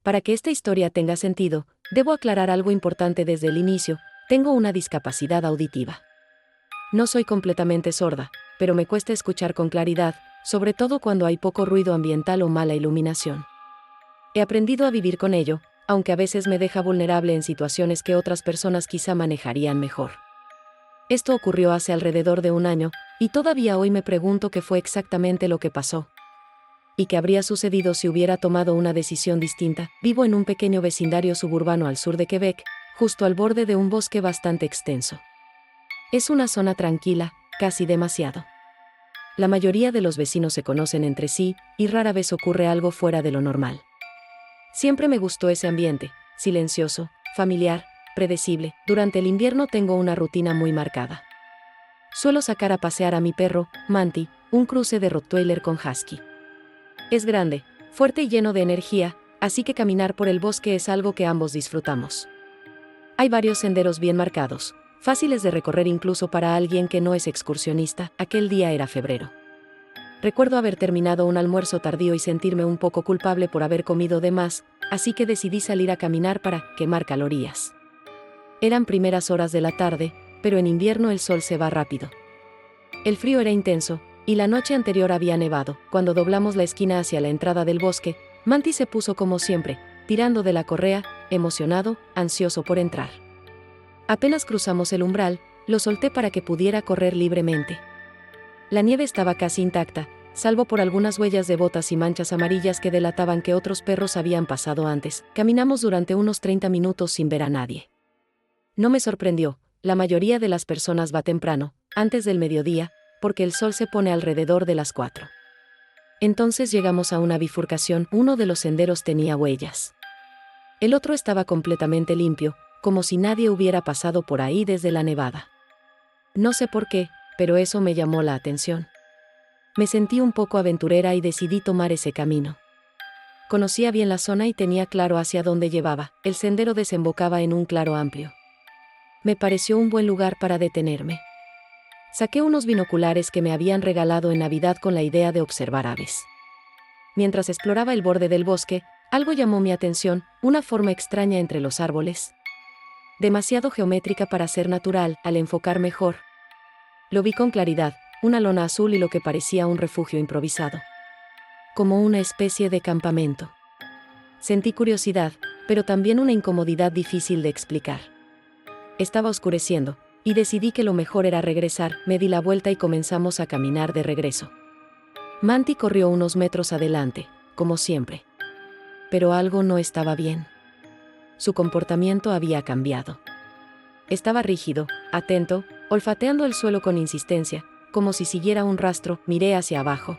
Para que esta historia tenga sentido, debo aclarar algo importante desde el inicio: tengo una discapacidad auditiva. No soy completamente sorda, pero me cuesta escuchar con claridad, sobre todo cuando hay poco ruido ambiental o mala iluminación. He aprendido a vivir con ello, aunque a veces me deja vulnerable en situaciones que otras personas quizá manejarían mejor. Esto ocurrió hace alrededor de un año, y todavía hoy me pregunto qué fue exactamente lo que pasó. ¿Y qué habría sucedido si hubiera tomado una decisión distinta? Vivo en un pequeño vecindario suburbano al sur de Quebec, justo al borde de un bosque bastante extenso. Es una zona tranquila, casi demasiado. La mayoría de los vecinos se conocen entre sí, y rara vez ocurre algo fuera de lo normal. Siempre me gustó ese ambiente, silencioso, familiar, predecible. Durante el invierno tengo una rutina muy marcada. Suelo sacar a pasear a mi perro, Manti, un cruce de Rottweiler con Husky. Es grande, fuerte y lleno de energía, así que caminar por el bosque es algo que ambos disfrutamos. Hay varios senderos bien marcados, fáciles de recorrer incluso para alguien que no es excursionista. Aquel día era febrero. Recuerdo haber terminado un almuerzo tardío y sentirme un poco culpable por haber comido de más, así que decidí salir a caminar para quemar calorías. Eran primeras horas de la tarde, pero en invierno el sol se va rápido. El frío era intenso, y la noche anterior había nevado. Cuando doblamos la esquina hacia la entrada del bosque, Manti se puso como siempre, tirando de la correa, emocionado, ansioso por entrar. Apenas cruzamos el umbral, lo solté para que pudiera correr libremente. La nieve estaba casi intacta, salvo por algunas huellas de botas y manchas amarillas que delataban que otros perros habían pasado antes. Caminamos durante unos 30 minutos sin ver a nadie. No me sorprendió, la mayoría de las personas va temprano, antes del mediodía, porque el sol se pone alrededor de las 4. Entonces llegamos a una bifurcación. Uno de los senderos tenía huellas. El otro estaba completamente limpio, como si nadie hubiera pasado por ahí desde la nevada. No sé por qué, pero eso me llamó la atención. Me sentí un poco aventurera y decidí tomar ese camino. Conocía bien la zona y tenía claro hacia dónde llevaba. El sendero desembocaba en un claro amplio. Me pareció un buen lugar para detenerme. Saqué unos binoculares que me habían regalado en Navidad con la idea de observar aves. Mientras exploraba el borde del bosque, algo llamó mi atención: una forma extraña entre los árboles. Demasiado geométrica para ser natural. Al enfocar mejor, lo vi con claridad: una lona azul y lo que parecía un refugio improvisado. Como una especie de campamento. Sentí curiosidad, pero también una incomodidad difícil de explicar. Estaba oscureciendo, y decidí que lo mejor era regresar. Me di la vuelta y comenzamos a caminar de regreso. Manti corrió unos metros adelante, como siempre. Pero algo no estaba bien. Su comportamiento había cambiado. Estaba rígido, atento, olfateando el suelo con insistencia, como si siguiera un rastro. Miré hacia abajo.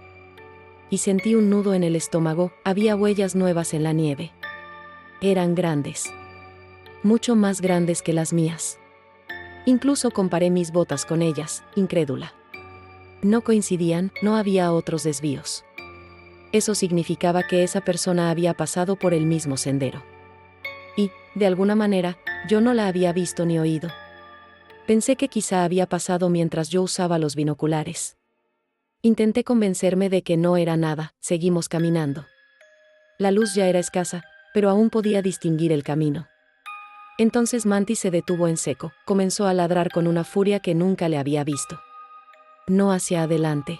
Y sentí un nudo en el estómago. Había huellas nuevas en la nieve. Eran grandes. Mucho más grandes que las mías. Incluso comparé mis botas con ellas, incrédula. No coincidían, no había otros desvíos. Eso significaba que esa persona había pasado por el mismo sendero. Y, de alguna manera, yo no la había visto ni oído. Pensé que quizá había pasado mientras yo usaba los binoculares. Intenté convencerme de que no era nada. Seguimos caminando. La luz ya era escasa, pero aún podía distinguir el camino. Entonces Manti se detuvo en seco. Comenzó a ladrar con una furia que nunca le había visto. No hacia adelante,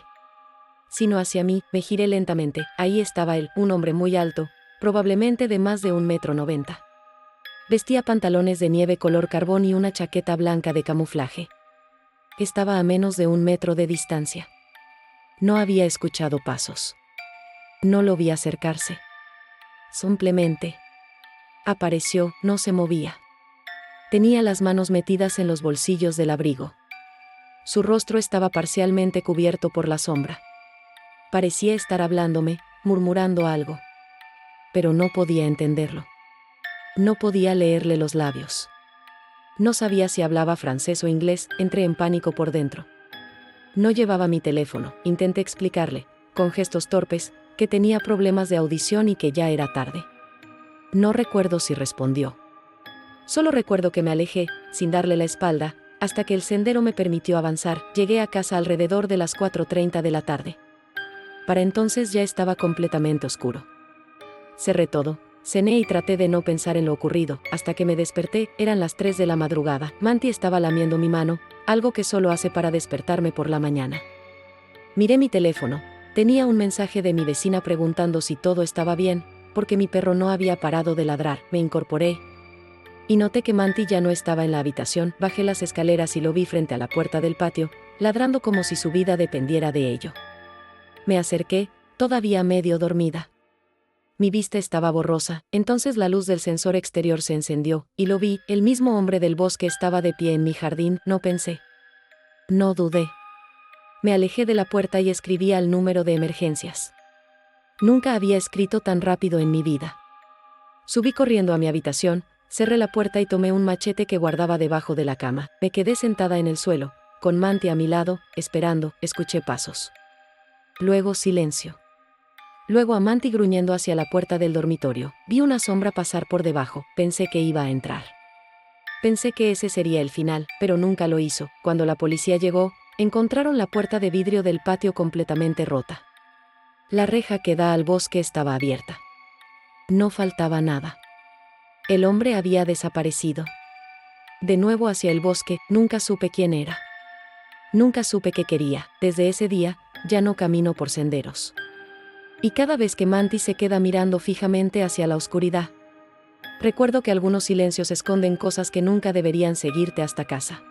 sino hacia mí. Me giré lentamente. Ahí estaba él, un hombre muy alto, probablemente de más de 1,90 m. Vestía pantalones de nieve color carbón y una chaqueta blanca de camuflaje. Estaba a menos de 1 metro de distancia. No había escuchado pasos. No lo vi acercarse. Simplemente apareció. No se movía. Tenía las manos metidas en los bolsillos del abrigo. Su rostro estaba parcialmente cubierto por la sombra. Parecía estar hablándome, murmurando algo. Pero no podía entenderlo. No podía leerle los labios. No sabía si hablaba francés o inglés. Entré en pánico por dentro. No llevaba mi teléfono. Intenté explicarle, con gestos torpes, que tenía problemas de audición y que ya era tarde. No recuerdo si respondió. Solo recuerdo que me alejé, sin darle la espalda, hasta que el sendero me permitió avanzar. Llegué a casa alrededor de las 4:30 de la tarde. Para entonces ya estaba completamente oscuro. Cerré todo, Cené y traté de no pensar en lo ocurrido. Hasta que me desperté, eran las 3 de la madrugada. Manti estaba lamiendo mi mano, algo que solo hace para despertarme por la mañana. Miré mi teléfono. Tenía un mensaje de mi vecina preguntando si todo estaba bien, porque mi perro no había parado de ladrar. Me incorporé y noté que Manti ya no estaba en la habitación. Bajé las escaleras y lo vi frente a la puerta del patio, ladrando como si su vida dependiera de ello. Me acerqué, todavía medio dormida. Mi vista estaba borrosa, entonces la luz del sensor exterior se encendió, y lo vi. El mismo hombre del bosque estaba de pie en mi jardín. No pensé. No dudé. Me alejé de la puerta y escribí al número de emergencias. Nunca había escrito tan rápido en mi vida. Subí corriendo a mi habitación, cerré la puerta y tomé un machete que guardaba debajo de la cama. Me quedé sentada en el suelo, con Manti a mi lado, esperando. Escuché pasos. Luego silencio. Luego a Manti gruñendo hacia la puerta del dormitorio. Vi una sombra pasar por debajo. Pensé que iba a entrar. Pensé que ese sería el final, pero nunca lo hizo. Cuando la policía llegó, encontraron la puerta de vidrio del patio completamente rota. La reja que da al bosque estaba abierta. No faltaba nada. El hombre había desaparecido. De nuevo hacia el bosque. Nunca supe quién era. Nunca supe qué quería. Desde ese día, ya no camino por senderos. Y cada vez que Manti se queda mirando fijamente hacia la oscuridad, recuerdo que algunos silencios esconden cosas que nunca deberían seguirte hasta casa.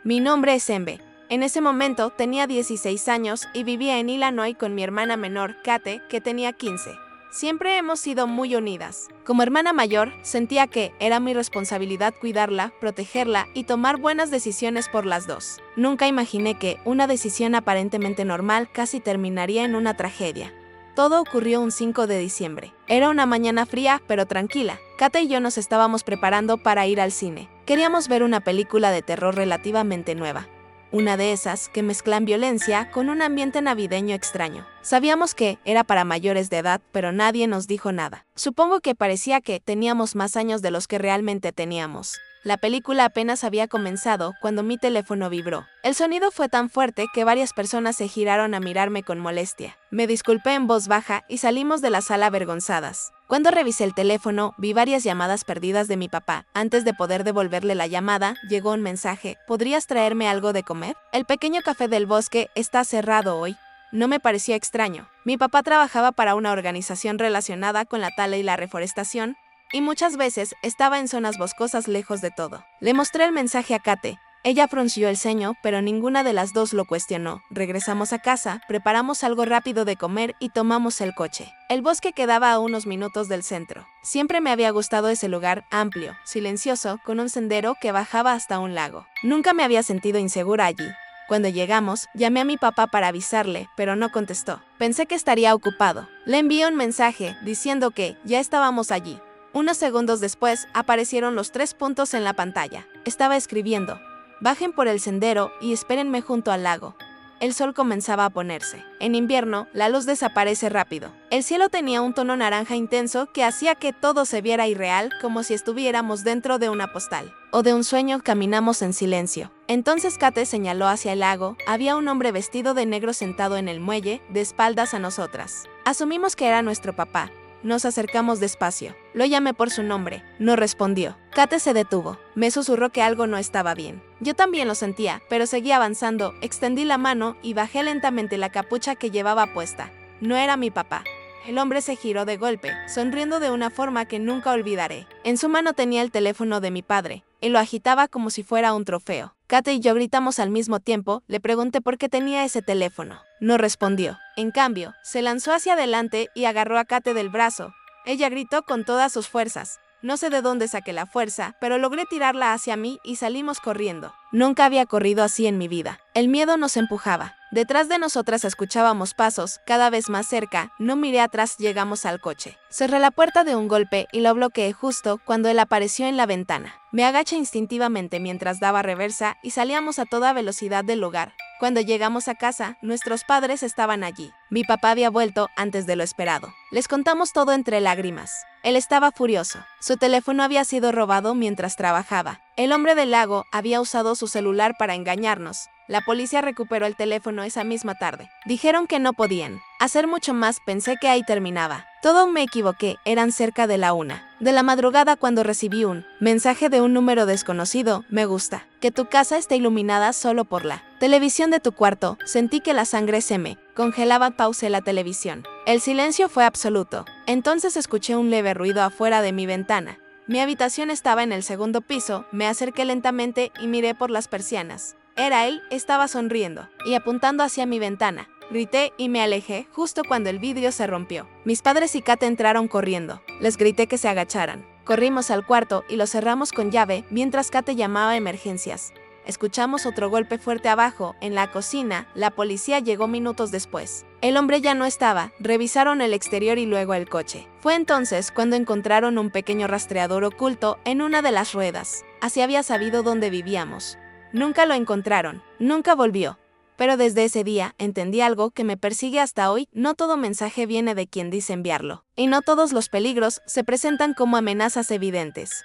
Mi nombre es Embe. En ese momento tenía 16 años y vivía en Illinois con mi hermana menor, Kate, que tenía 15. Siempre hemos sido muy unidas. Como hermana mayor, sentía que era mi responsabilidad cuidarla, protegerla y tomar buenas decisiones por las dos. Nunca imaginé que una decisión aparentemente normal casi terminaría en una tragedia. Todo ocurrió un 5 de diciembre. Era una mañana fría, pero tranquila. Kate y yo nos estábamos preparando para ir al cine. Queríamos ver una película de terror relativamente nueva. Una de esas que mezclan violencia con un ambiente navideño extraño. Sabíamos que era para mayores de edad, pero nadie nos dijo nada. Supongo que parecía que teníamos más años de los que realmente teníamos. La película apenas había comenzado cuando mi teléfono vibró. El sonido fue tan fuerte que varias personas se giraron a mirarme con molestia. Me disculpé en voz baja y salimos de la sala avergonzadas. Cuando revisé el teléfono, vi varias llamadas perdidas de mi papá. Antes de poder devolverle la llamada, llegó un mensaje: ¿podrías traerme algo de comer? El pequeño café del bosque está cerrado hoy. No me pareció extraño. Mi papá trabajaba para una organización relacionada con la tala y la reforestación, y muchas veces estaba en zonas boscosas lejos de todo. Le mostré el mensaje a Kate. Ella frunció el ceño, pero ninguna de las dos lo cuestionó. Regresamos a casa, preparamos algo rápido de comer y tomamos el coche. El bosque quedaba a unos minutos del centro. Siempre me había gustado ese lugar amplio, silencioso, con un sendero que bajaba hasta un lago. Nunca me había sentido insegura allí. Cuando llegamos, llamé a mi papá para avisarle, pero no contestó. Pensé que estaría ocupado. Le envié un mensaje diciendo que ya estábamos allí. Unos segundos después, aparecieron los 3 puntos en la pantalla. Estaba escribiendo: bajen por el sendero y espérenme junto al lago. El sol comenzaba a ponerse. En invierno, la luz desaparece rápido. El cielo tenía un tono naranja intenso que hacía que todo se viera irreal, como si estuviéramos dentro de una postal o de un sueño. Caminamos en silencio. Entonces Kate señaló hacia el lago. Había un hombre vestido de negro sentado en el muelle, de espaldas a nosotras. Asumimos que era nuestro papá. Nos acercamos despacio. Lo llamé por su nombre. No respondió. Kate se detuvo. Me susurró que algo no estaba bien. Yo también lo sentía, pero seguí avanzando. Extendí la mano y bajé lentamente la capucha que llevaba puesta. No era mi papá. El hombre se giró de golpe, sonriendo de una forma que nunca olvidaré. En su mano tenía el teléfono de mi padre, y lo agitaba como si fuera un trofeo. Kate y yo gritamos al mismo tiempo. Le pregunté por qué tenía ese teléfono. No respondió. En cambio, se lanzó hacia adelante y agarró a Kate del brazo. Ella gritó con todas sus fuerzas. No sé de dónde saqué la fuerza, pero logré tirarla hacia mí y salimos corriendo. Nunca había corrido así en mi vida. El miedo nos empujaba. Detrás de nosotras escuchábamos pasos, cada vez más cerca. No miré atrás. Llegamos al coche. Cerré la puerta de un golpe y lo bloqueé justo cuando él apareció en la ventana. Me agaché instintivamente mientras daba reversa y salíamos a toda velocidad del lugar. Cuando llegamos a casa, nuestros padres estaban allí. Mi papá había vuelto antes de lo esperado. Les contamos todo entre lágrimas. Él estaba furioso. Su teléfono había sido robado mientras trabajaba. El hombre del lago había usado su celular para engañarnos. La policía recuperó el teléfono esa misma tarde. Dijeron que no podían hacer mucho más, pensé que ahí terminaba. Todo me equivoqué, eran cerca de la 1 de la madrugada cuando recibí un mensaje de un número desconocido. Me gusta que tu casa esté iluminada solo por la televisión de tu cuarto. Sentí que la sangre se me congelaba. Pausé la televisión. El silencio fue absoluto. Entonces escuché un leve ruido afuera de mi ventana. Mi habitación estaba en el segundo piso. Me acerqué lentamente y miré por las persianas. Era él, estaba sonriendo y apuntando hacia mi ventana. Grité y me alejé justo cuando el vidrio se rompió. Mis padres y Kate entraron corriendo. Les grité que se agacharan. Corrimos al cuarto y lo cerramos con llave mientras Kate llamaba a emergencias. Escuchamos otro golpe fuerte abajo, en la cocina. La policía llegó minutos después. El hombre ya no estaba. Revisaron el exterior y luego el coche. Fue entonces cuando encontraron un pequeño rastreador oculto en una de las ruedas. Así había sabido dónde vivíamos. Nunca lo encontraron, nunca volvió. Pero desde ese día entendí algo que me persigue hasta hoy: no todo mensaje viene de quien dice enviarlo. Y no todos los peligros se presentan como amenazas evidentes.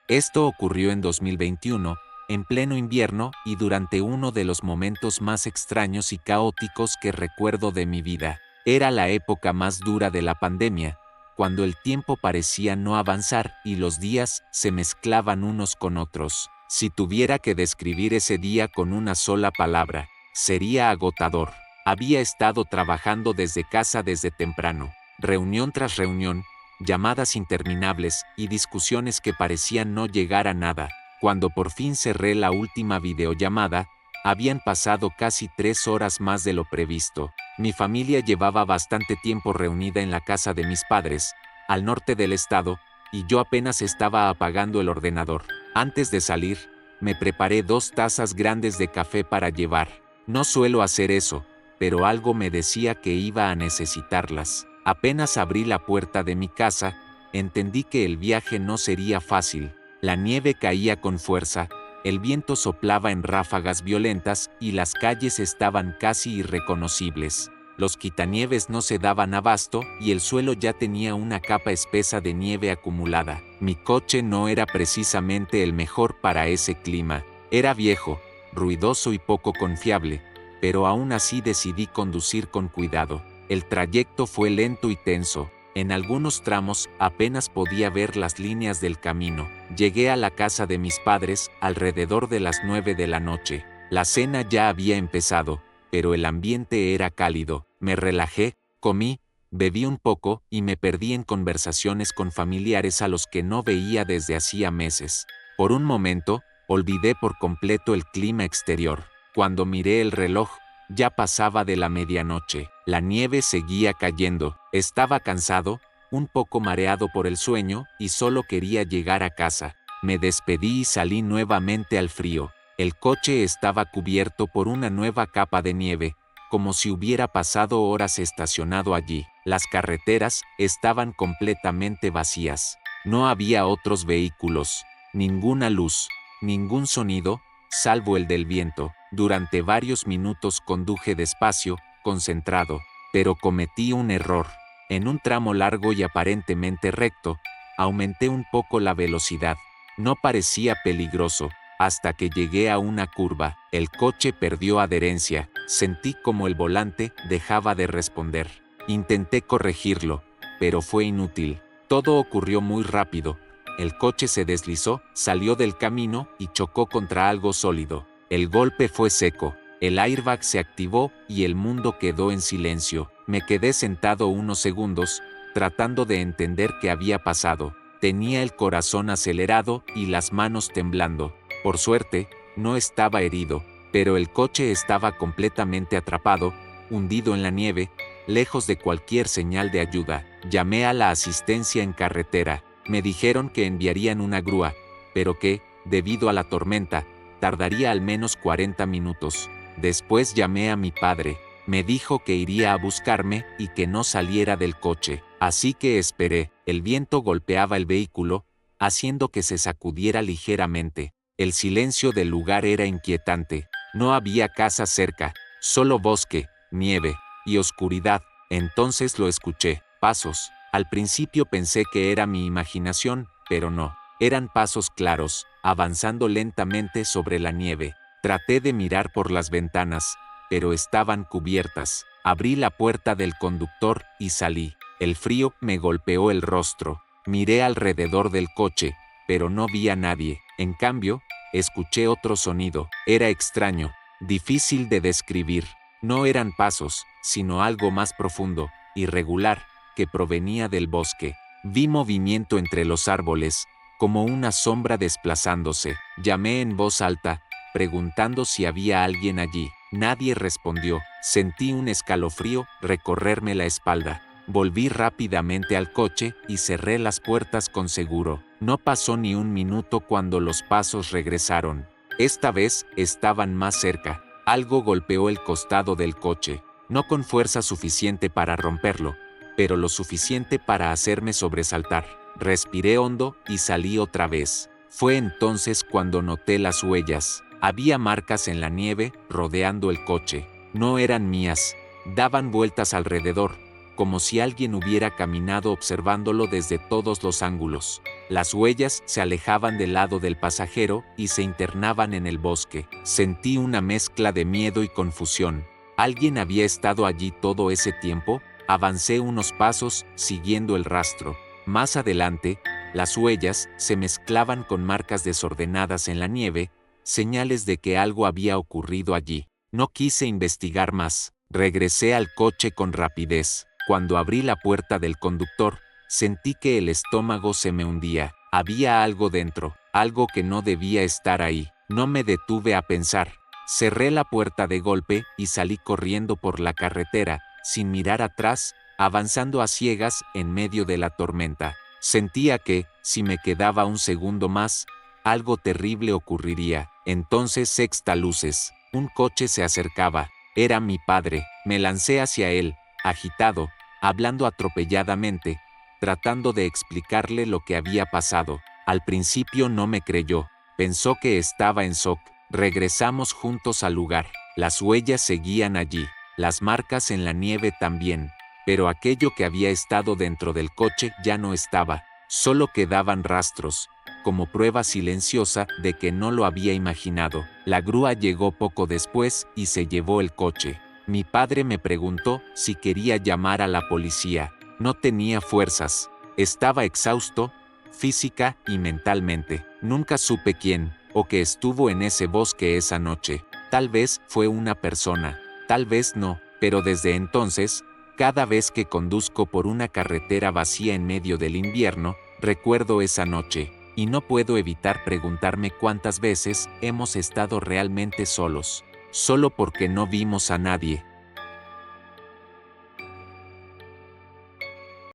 Esto ocurrió en 2021, en pleno invierno y durante uno de los momentos más extraños y caóticos que recuerdo de mi vida. Era la época más dura de la pandemia, cuando el tiempo parecía no avanzar y los días se mezclaban unos con otros. Si tuviera que describir ese día con una sola palabra, sería agotador. Había estado trabajando desde casa desde temprano, reunión tras reunión, llamadas interminables y discusiones que parecían no llegar a nada. Cuando por fin cerré la última videollamada, habían pasado casi 3 horas más de lo previsto. Mi familia llevaba bastante tiempo reunida en la casa de mis padres, al norte del estado, y yo apenas estaba apagando el ordenador. Antes de salir, me preparé 2 tazas grandes de café para llevar. No suelo hacer eso, pero algo me decía que iba a necesitarlas. Apenas abrí la puerta de mi casa, entendí que el viaje no sería fácil. La nieve caía con fuerza, el viento soplaba en ráfagas violentas y las calles estaban casi irreconocibles. Los quitanieves no se daban abasto y el suelo ya tenía una capa espesa de nieve acumulada. Mi coche no era precisamente el mejor para ese clima. Era viejo, ruidoso y poco confiable, pero aún así decidí conducir con cuidado. El trayecto fue lento y tenso. En algunos tramos apenas podía ver las líneas del camino. Llegué a la casa de mis padres alrededor de las 9 de la noche. La cena ya había empezado, pero el ambiente era cálido. Me relajé, comí, bebí un poco y me perdí en conversaciones con familiares a los que no veía desde hacía meses. Por un momento, olvidé por completo el clima exterior. Cuando miré el reloj, ya pasaba de la medianoche. La nieve seguía cayendo. Estaba cansado, un poco mareado por el sueño, y solo quería llegar a casa. Me despedí y salí nuevamente al frío. El coche estaba cubierto por una nueva capa de nieve, como si hubiera pasado horas estacionado allí. Las carreteras estaban completamente vacías. No había otros vehículos, ninguna luz, ningún sonido, salvo el del viento. Durante varios minutos conduje despacio, concentrado, pero cometí un error. En un tramo largo y aparentemente recto, aumenté un poco la velocidad. No parecía peligroso, hasta que llegué a una curva. El coche perdió adherencia. Sentí como el volante dejaba de responder. Intenté corregirlo, pero fue inútil. Todo ocurrió muy rápido. El coche se deslizó, salió del camino y chocó contra algo sólido. El golpe fue seco. El airbag se activó y el mundo quedó en silencio. Me quedé sentado unos segundos, tratando de entender qué había pasado. Tenía el corazón acelerado y las manos temblando. Por suerte, no estaba herido, pero el coche estaba completamente atrapado, hundido en la nieve, lejos de cualquier señal de ayuda. Llamé a la asistencia en carretera. Me dijeron que enviarían una grúa, pero que, debido a la tormenta, tardaría al menos 40 minutos. Después llamé a mi padre. Me dijo que iría a buscarme y que no saliera del coche. Así que esperé. El viento golpeaba el vehículo, haciendo que se sacudiera ligeramente. El silencio del lugar era inquietante. No había casa cerca, solo bosque, nieve y oscuridad. Entonces lo escuché. Pasos. Al principio pensé que era mi imaginación, pero no. Eran pasos claros, avanzando lentamente sobre la nieve. Traté de mirar por las ventanas, pero estaban cubiertas. Abrí la puerta del conductor y salí. El frío me golpeó el rostro. Miré alrededor del coche, pero no vi a nadie. En cambio, escuché otro sonido. Era extraño, difícil de describir. No eran pasos, sino algo más profundo, irregular, que provenía del bosque. Vi movimiento entre los árboles, como una sombra desplazándose. Llamé en voz alta, preguntando si había alguien allí. Nadie respondió. Sentí un escalofrío recorrerme la espalda. Volví rápidamente al coche y cerré las puertas con seguro. No pasó ni un minuto cuando los pasos regresaron. Esta vez estaban más cerca. Algo golpeó el costado del coche, no con fuerza suficiente para romperlo, pero lo suficiente para hacerme sobresaltar. Respiré hondo y salí otra vez. Fue entonces cuando noté las huellas. Había marcas en la nieve rodeando el coche. No eran mías. Daban vueltas alrededor, como si alguien hubiera caminado observándolo desde todos los ángulos. Las huellas se alejaban del lado del pasajero y se internaban en el bosque. Sentí una mezcla de miedo y confusión. ¿Alguien había estado allí todo ese tiempo? Avancé unos pasos, siguiendo el rastro. Más adelante, las huellas se mezclaban con marcas desordenadas en la nieve, señales de que algo había ocurrido allí. No quise investigar más. Regresé al coche con rapidez. Cuando abrí la puerta del conductor, sentí que el estómago se me hundía. Había algo dentro, algo que no debía estar ahí. No me detuve a pensar. Cerré la puerta de golpe y salí corriendo por la carretera, sin mirar atrás, avanzando a ciegas en medio de la tormenta. Sentía que, si me quedaba un segundo más, algo terrible ocurriría. Entonces sexta luces. Un coche se acercaba. Era mi padre. Me lancé hacia él, agitado, hablando atropelladamente, tratando de explicarle lo que había pasado. Al principio no me creyó. Pensó que estaba en shock. Regresamos juntos al lugar. Las huellas seguían allí, las marcas en la nieve también, pero aquello que había estado dentro del coche ya no estaba. Solo quedaban rastros, como prueba silenciosa de que no lo había imaginado. La grúa llegó poco después y se llevó el coche. Mi padre me preguntó si quería llamar a la policía. No tenía fuerzas. Estaba exhausto, física y mentalmente. Nunca supe quién o que estuvo en ese bosque esa noche. Tal vez fue una persona, tal vez no, pero desde entonces, cada vez que conduzco por una carretera vacía en medio del invierno, recuerdo esa noche, y no puedo evitar preguntarme cuántas veces hemos estado realmente solos, solo porque no vimos a nadie.